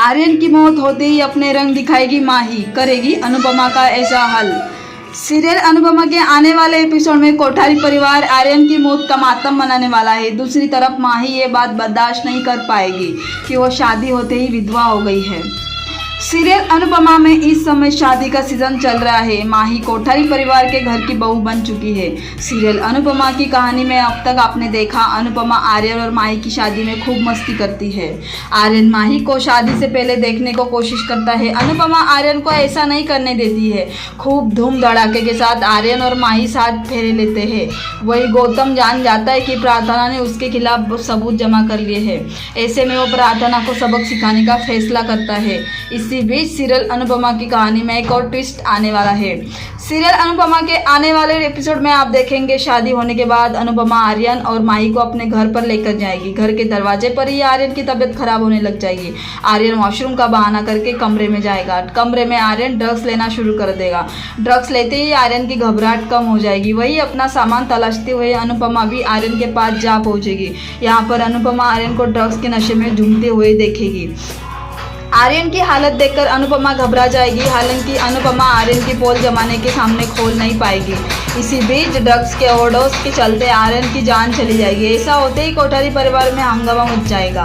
आर्यन की मौत होते ही अपने रंग दिखाएगी माही, करेगी अनुपमा का ऐसा हल। सीरियल अनुपमा के आने वाले एपिसोड में कोठारी परिवार आर्यन की मौत का मातम मनाने वाला है। दूसरी तरफ माही ये बात बर्दाश्त नहीं कर पाएगी कि वो शादी होते ही विधवा हो गई है। सीरियल अनुपमा में इस समय शादी का सीजन चल रहा है। माही कोठारी परिवार के घर की बहू बन चुकी है। सीरियल अनुपमा की कहानी में अब तक आपने देखा अनुपमा आर्यन और माही की शादी में खूब मस्ती करती है। आर्यन माही को शादी से पहले देखने को कोशिश करता है। अनुपमा आर्यन को ऐसा नहीं करने देती है। खूब धूम धड़ाके के साथ आर्यन और माही साथ फेरे लेते हैं। वही गौतम जान जाता है कि प्रार्थना ने उसके खिलाफ सबूत जमा कर लिए हैं। ऐसे में वो प्रार्थना को सबक सिखाने का फैसला करता है। इसी बीच सीरियल अनुपमा की कहानी में एक और ट्विस्ट आने वाला है। सीरियल अनुपमा के आने वाले एपिसोड में आप देखेंगे शादी होने के बाद अनुपमा आर्यन और माही को अपने घर पर लेकर जाएगी। घर के दरवाजे पर ही आर्यन की तबीयत खराब होने लग जाएगी। आर्यन वॉशरूम का बहाना करके कमरे में जाएगा। कमरे में आर्यन ड्रग्स लेना शुरू कर देगा। ड्रग्स लेते ही आर्यन की घबराहट कम हो जाएगी। वही अपना सामान तलाशते हुए अनुपमा भी आर्यन के पास जा पहुंचेगी। यहाँ पर अनुपमा आर्यन को ड्रग्स के नशे में झूमते हुए देखेगी। आर्यन की हालत देखकर अनुपमा घबरा जाएगी। हालांकि अनुपमा आर्यन की पोल जमाने के सामने खोल नहीं पाएगी। इसी बीच ड्रग्स के ओवरडोज के चलते आर्यन की जान चली जाएगी। ऐसा होते ही कोठारी परिवार में हंगामा मच जाएगा।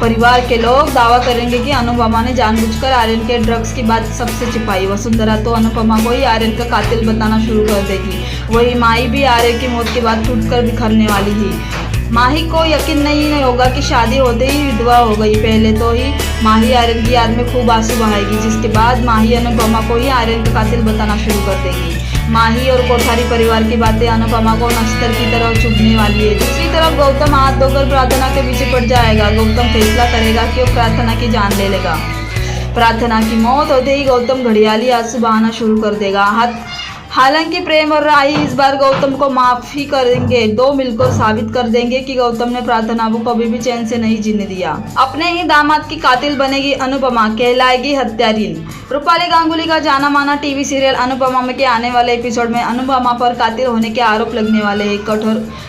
परिवार के लोग दावा करेंगे कि अनुपमा ने जानबूझकर आर्यन के ड्रग्स की बात सबसे छिपाई। वसुंधरा तो अनुपमा को ही आर्यन का कातिल बताना शुरू कर देगी। वही माही भी आर्यन की मौत के बाद टूटकर बिखरने वाली ही। माही को यकीन नहीं होगा कि शादी होते ही विधवा हो गई। पहले तो ही माही आर्यन की याद में खूब आंसू बहाएगी, जिसके बाद माही अनुपमा को ही आर्यन का कातिल बताना शुरू कर देगी। माही और कोठारी परिवार की बातें अनुपमा को नश्तर की तरह चुभने वाली है। दूसरी तरफ गौतम हाथ धोकर प्रार्थना के पीछे पड़ जाएगा। गौतम फैसला करेगा कि वो प्रार्थना की जान ले लेगा। प्रार्थना की मौत होते ही गौतम घड़ियाली आंसू बहाना शुरू कर देगा। हालांकि प्रेम और राही इस बार गौतम को माफी करेंगे। दो मिलकर साबित कर देंगे कि गौतम ने प्रार्थना को कभी भी चैन से नहीं जीने दिया। अपने ही दामाद की कातिल बनेगी अनुपमा, कहलाएगी हत्यारिन। रूपाली गांगुली का जाना माना टीवी सीरियल अनुपमा में के आने वाले एपिसोड में अनुपमा पर कातिल होने के आरोप लगने वाले हैं।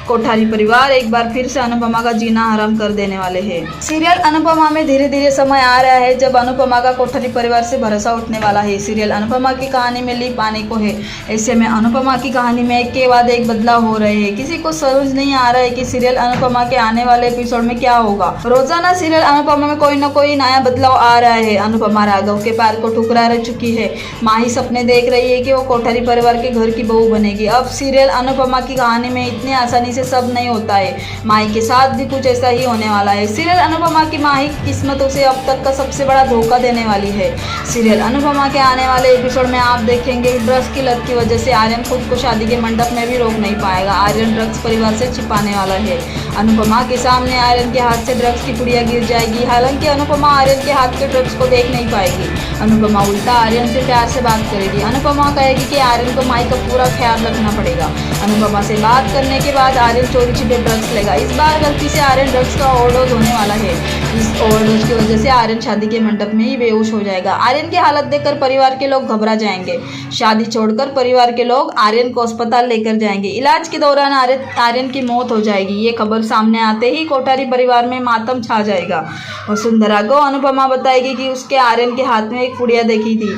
कोठारी परिवार एक बार फिर से अनुपमा का जीना हराम कर देने वाले हैं। सीरियल अनुपमा में धीरे धीरे समय आ रहा है जब अनुपमा का कोठारी परिवार से भरोसा उठने वाला है। सीरियल अनुपमा की कहानी में लीप आने को है। ऐसे में अनुपमा की कहानी में एक के बाद एक बदलाव हो रहे हैं। किसी को समझ नहीं आ रहा है कि सीरियल अनुपमा के आने वाले एपिसोड में क्या होगा। रोजाना सीरियल अनुपमा में कोई न कोई नया बदलाव आ रहा है। अनुपमा राघव के पैर को ठुकरा रह चुकी है। माही सपने देख रही है कि वो कोठारी परिवार के घर की बहू बनेगी। अब सीरियल अनुपमा की कहानी में इतनी आसानी से सब नहीं होता है। माही के साथ भी कुछ ऐसा ही होने वाला है। सीरियल अनुपमा की माही किस्मतों से अब तक का सबसे बड़ा धोखा देने वाली है। सीरियल अनुपमा के आने वाले एपिसोड में आप देखेंगे ड्रग्स की लत की वजह से आर्यन खुद को शादी के मंडप में भी रोक नहीं पाएगा। आर्यन ड्रग्स परिवार से छिपाने वाला है। अनुपमा के सामने आर्यन के हाथ से ड्रग्स की पुड़िया गिर जाएगी। हालांकि अनुपमा आर्यन के हाथ के ड्रग्स को देख नहीं पाएगी। अनुपमा उल्टा आर्यन से प्यार से बात करेगी। अनुपमा कहेगी कि आर्यन को माई का पूरा ख्याल रखना पड़ेगा। अनुपमा से बात करने के बाद आर्यन चोरी छिपे ड्रग्स लेगा। इस बार गलती से आर्यन ड्रग्स का ओवरडोज होने वाला है। इस ओवरडोज की वजह से आर्यन शादी के मंडप में ही बेहोश हो जाएगा। आर्यन की हालत देखकर परिवार के लोग घबरा जाएंगे। शादी छोड़कर परिवार के लोग आर्यन को अस्पताल लेकर जाएंगे। इलाज के दौरान आर्यन की मौत हो जाएगी। ये खबर सामने आते ही कोठारी परिवार में मातम छा जाएगा। वसुंधरा को अनुपमा बताएगी कि उसके आर्यन के हाथ में एक पुड़िया देखी थी।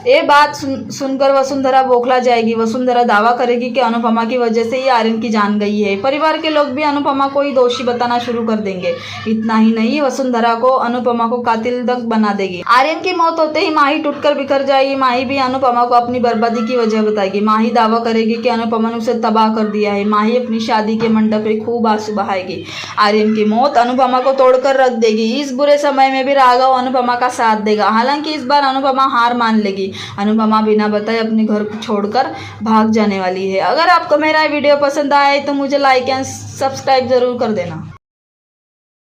ये बात सुनकर वसुंधरा बौखला जाएगी। वसुंधरा दावा करेगी कि अनुपमा की वजह से ही आर्यन की जान गई है। परिवार के लोग भी अनुपमा को ही दोषी बताना शुरू कर देंगे। इतना ही नहीं, वसुंधरा को अनुपमा को कातिल तक बना देगी। आर्यन की मौत होते ही माही टूटकर बिखर जाएगी। माही भी अनुपमा को अपनी बर्बादी की वजह बताएगी। माही दावा करेगी कि अनुपमा ने उसे तबाह कर दिया है। माही अपनी शादी के मंडप में खूब आंसू बहाएगी। आर्यन की मौत अनुपमा को तोड़कर रख देगी। इस बुरे समय में भी राघव अनुपमा का साथ देगा। हालांकि इस बार अनुपमा हार मान लेगी। अनुपमा बिना बताए अपने घर को छोड़कर भाग जाने वाली है। अगर आपको मेरा वीडियो पसंद आए तो मुझे लाइक एंड सब्सक्राइब जरूर कर देना।